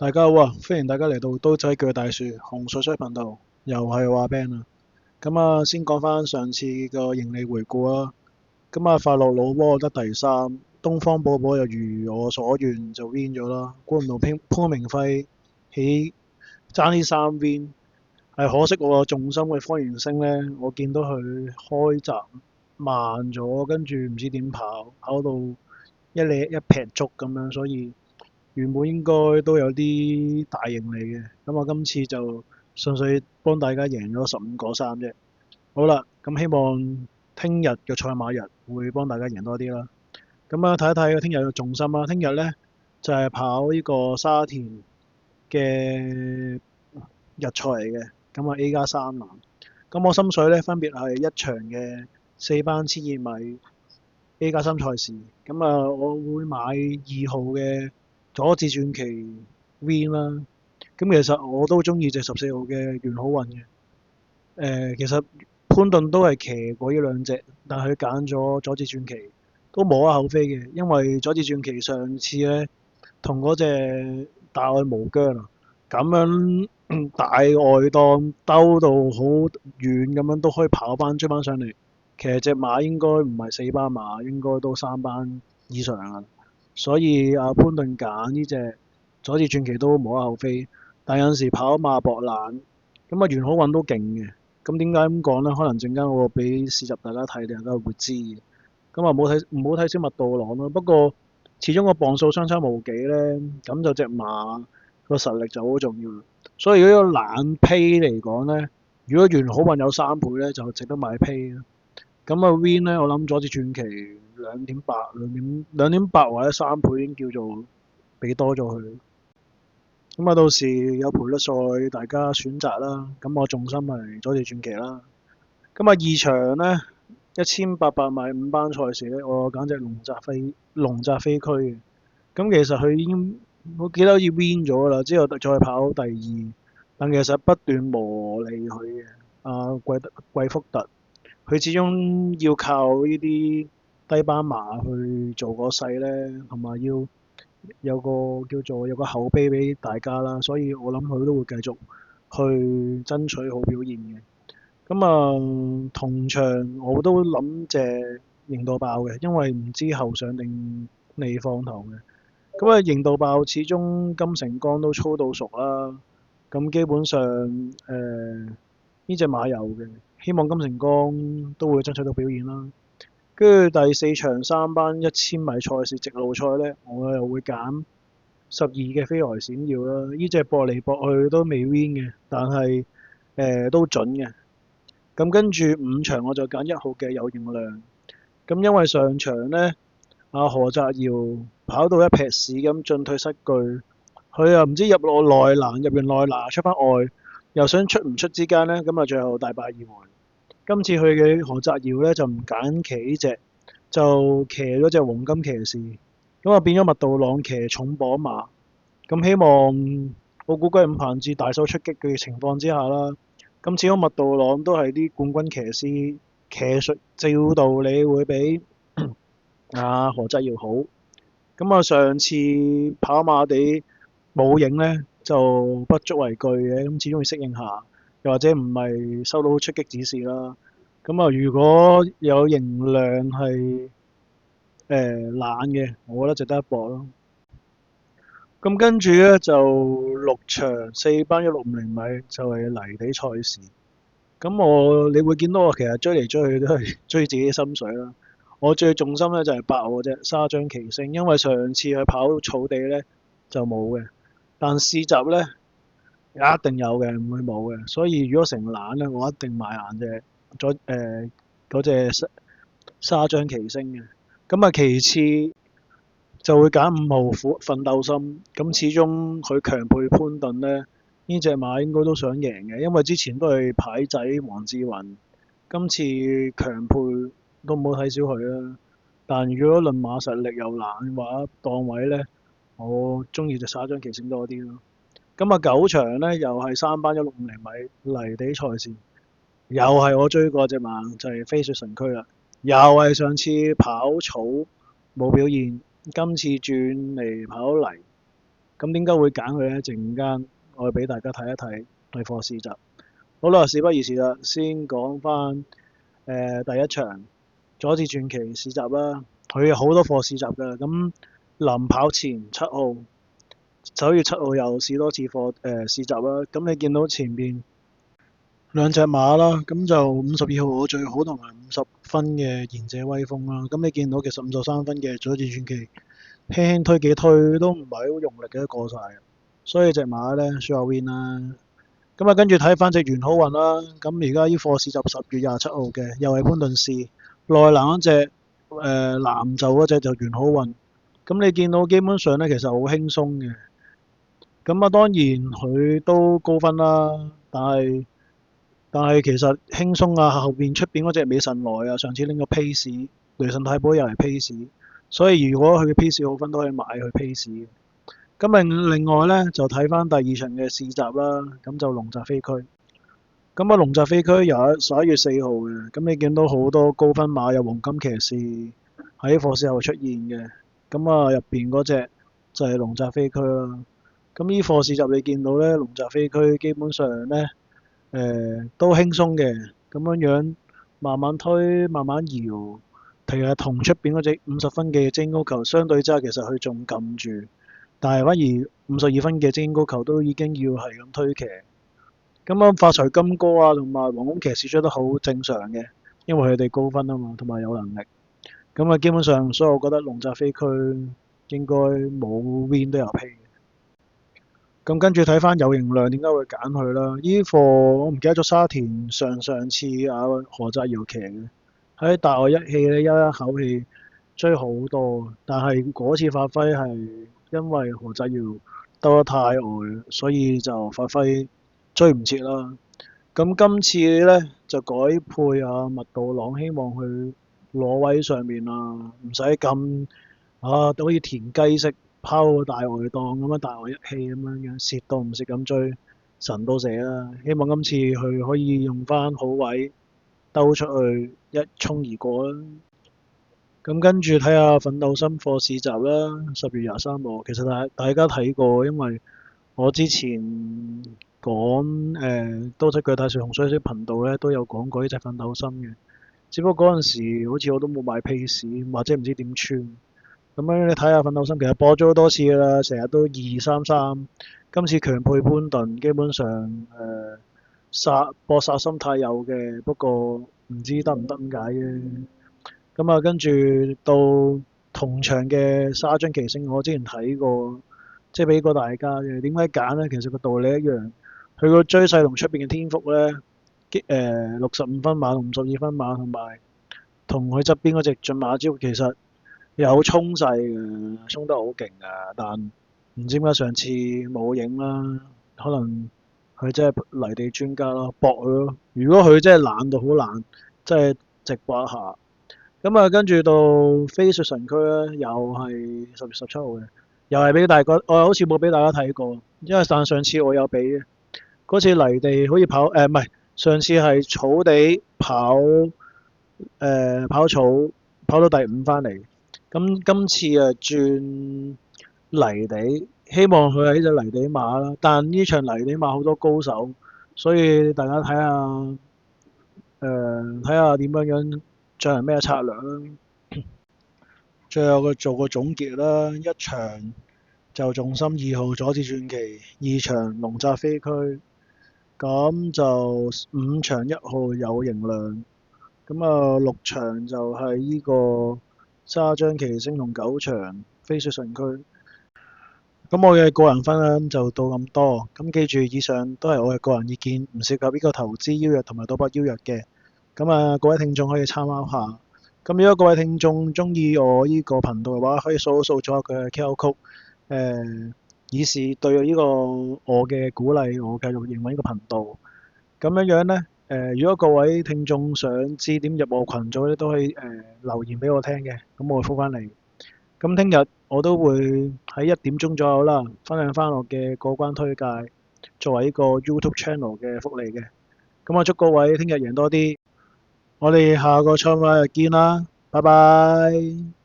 大家好啊！歡迎大家嚟到刀仔鋸大樹紅水水頻道，又係話 Ben 啊。咁啊，先講翻上次個盈利回顧啊。咁啊，快樂老窩得第三，東方寶寶又如我所願就 win 咗啦。估唔到潘明輝起爭啲三 win，係可惜我個重心嘅方元星呢，我見到佢開閘慢咗，跟住唔知點跑到一劈竹咁樣，所以原本應該都有啲大盈利嘅，咁我今次就純粹幫大家贏咗15個3啫。好啦，咁希望聽日嘅賽馬日會幫大家贏多啲啦。咁啊，睇一睇聽日嘅重心啦。聽日呢，就係跑呢個沙田嘅日賽嚟嘅，咁啊 A+3欄。咁我心水呢，分別係一場嘅4班1200米 A+3賽事。咁啊，我會買2號嘅佐治傳奇 Win 啦。咁其實我都中意隻14號嘅元好運嘅。其實潘頓都係騎過呢兩隻，但係佢揀咗佐治傳奇，都無可厚非嘅。因為佐治傳奇上次咧同嗰隻大愛無疆啊，咁樣大外檔兜到好遠咁樣都可以跑翻追翻上嚟。其實隻馬應該唔係4班馬，應該都3班以上啊。所以阿潘頓揀呢隻佐治傳奇都無可厚非。但有陣時跑馬博懶，咁啊元好運都勁嘅。咁點解咁講呢？可能陣間我俾試集大家睇，大家會知嘅。咁啊唔好睇小麥道朗咯。不過始終個磅數相差無幾呢，咁就隻馬個實力就好重要。所以如果懶胚嚟講呢，如果元好運有3倍呢，就值得買胚啦。咁啊 Win 呢，我諗佐治傳奇2.8、2.8或者3倍已經叫做俾多咗佢。咁啊，到時有賠率賽，大家選擇啦。咁我重心係佐治傳奇啦。咁啊，二場呢，1800米5班賽事呢，我揀隻龍澤飛區嘅。咁其實佢已經我記得好似 win 咗啦，之後再跑第二，但其實不斷磨利佢嘅。貴福特，佢始終要靠呢啲低班馬去做個勢呢，同埋要有個口碑俾大家啦，所以我諗佢都會繼續去爭取好表現嘅。咁啊，同場我都諗隻贏到爆嘅，因為唔知後上定未放頭嘅。咁啊，贏到爆始終金城江都操到熟啦。咁基本上呢隻馬有嘅，希望金城江都會爭取到表現啦。跟住第四場3班1000米賽事直路賽呢，我又會揀12嘅飛來閃耀啦。呢隻搏嚟搏去都未 win 嘅，但係都準嘅。咁跟住5場我就揀1號嘅有形量。咁因為上場呢，阿何澤堯跑到一劈屎咁進退失據，佢又唔知入落內欄，入完內欄出翻外，又想出唔出之間呢，咁啊最後大敗而回。今次佢嘅何澤堯呢，就唔揀騎呢隻，就騎咗隻黃金騎士，咁啊變咗麥道朗騎重磅馬。咁希望我估計伍彭智大手出擊嘅情況之下啦，咁始終麥道朗都係啲冠軍騎師，騎術照道理會比何澤堯好。咁啊上次跑馬地冇影呢，就不足為懼嘅，咁始終要適應下，又或者唔係收到出擊指示啦。咁啊如果有形量係懶嘅，我覺得值得一搏咯。咁跟住呢，就6場4班1650米就係泥地賽事。咁你會見到我其實追嚟追去都係追自己心水啦。我最重心呢就係8號啫，沙張奇星，因為上次去跑草地呢就冇嘅，但試集呢一定有嘅，唔會冇嘅。所以如果成懶呢，我一定買硬隻嗰隻沙張奇星嘅。咁啊，其次就會揀5號奮鬥心。咁始終佢強配潘頓呢，呢隻馬應該都想贏嘅，因為之前都係牌仔黃志雲，今次強配都唔好睇小佢啦。但如果論馬實力又懶嘅話，檔位呢，我中意隻沙張騎星多啲咯。咁啊9場呢，又係3班1650米泥地賽事，又係我追過隻馬，就係飛雪神驅啦。又係上次跑草冇表現，今次轉嚟跑泥。咁點解會揀佢呢？陣間我會俾大家睇一睇對課市集。好啦，事不宜遲啦，先講翻第一場佐治傳奇市集啦。佢有好多課市集㗎，咁臨跑前9月7號有試多次市集啦。咁你見到前邊兩隻馬啦，咁就52號我最好同埋50分嘅賢者威風啦。咁你見到其實53分嘅佐治傳奇輕輕推幾推都唔係好用力嘅過晒，所以隻馬呢 sure win 啦。咁啊，跟住睇翻隻元好運啦。咁而家呢課市集10月27號嘅，又係潘頓士內欄嗰隻藍就嗰隻就元好運。咁你見到基本上呢，其實好輕鬆嘅。咁啊，當然佢都高分啦，但係其實輕鬆啊，後邊出邊嗰隻美神來啊，上次拎個 pace，雷神太保又係 pace，所以如果佢嘅 pace 好分都可以買佢 pace。咁另外咧就睇翻第二場嘅市集啦，咁就龍澤飛區。咁啊，龍澤飛區有11月4號嘅，咁你見到好多高分馬有黃金騎士喺課市後出現嘅，咁啊入邊嗰隻就係龍澤飛區啦。咁呢課市集你見到咧，龍澤飛區基本上咧都輕鬆嘅，咁樣樣慢慢推慢慢搖，其實同出邊嗰隻50分嘅精英高球相對之下，其實佢仲撳住。但係反而52分嘅精英高球都已經要係咁推騎，咁啊發財金哥啊同埋黃金騎士出得好正常嘅，因為佢哋高分啊嘛，同埋有能力。咁啊基本上，所以我覺得龍澤飛區應該冇 win 都有 pay。咁跟住睇翻有形量點解會揀佢啦？呢課我唔記得咗沙田上次何澤堯騎嘅，喺大外一氣咧一口氣追好多，但係嗰次發揮係因為何澤堯兜得太外，所以就發揮追唔切啦。咁今次呢，就改配麥道朗，希望去攞位上面啊，唔使咁都好似田雞式拋個大外檔咁樣，大外一氣咁樣蝕到唔蝕咁追，神到死啦！希望今次佢可以用翻好位兜出去一衝而過啦。咁跟住睇下奮鬥心課市集啦，10月23號，其實大家睇過，因為我之前講多隻腳太樹洪水水頻道咧都有講過呢隻奮鬥心嘅，只不過嗰陣時好似我都冇買 pace，或者唔知點穿。咁樣你睇下奮鬥心，其實播咗好多次㗎啦，成日都2-3-3，今次強配潘頓，基本上搏殺心態有嘅，不過唔知得唔得咁解嘅。咁啊，跟住到同場嘅沙張奇星，我之前睇過，即係俾過大家嘅。點解揀呢？其實個道理一樣，佢個追勢同出邊嘅天福呢，65分馬同52分馬，同佢側邊嗰隻駿馬招，其實有衝勢嘅，衝得好勁啊！但唔知點解上次冇影啦，可能佢真係泥地專家咯，搏佢咯。如果佢真係懶到好懶，真係直搏一下。咁啊，跟住到飛雪神區咧，又係10月17號嘅，又係俾大家，我好似冇俾大家睇過，因為上次我有俾嘅，嗰次泥地好似跑唔係，上次係草地跑草跑到第5翻嚟，咁今次啊轉泥地，希望佢係呢隻泥地馬啦，但呢場泥地馬好多高手，所以大家睇下點樣樣進行咩策略啦。最後做個總結啦，一場就重心2號佐治傳奇，2場龍澤飛區，咁就5場1號有形量，咁啊6場就係呢個沙張奇星同9場飛雪神區。咁我嘅個人分享就到咁多，咁記住以上都係我嘅個人意見，唔涉及呢個投資邀約同埋賭博邀約嘅。咁啊，各位聽眾可以參考下。咁如果各位聽眾中意我呢個頻道嘅話，可以掃咗佢嘅 QR code，以示對呢個我嘅鼓勵，我繼續營運呢個頻道。咁樣呢，如果各位聽眾想知點入我群組咧，都可以留言俾我聽嘅，咁我會覆返你。咁聽日我都會喺1點鐘左右啦，分享翻我嘅過關推介，作為呢個 YouTube channel 嘅福利嘅。咁我祝各位聽日贏多啲，我哋下個賽馬日見啦，拜拜。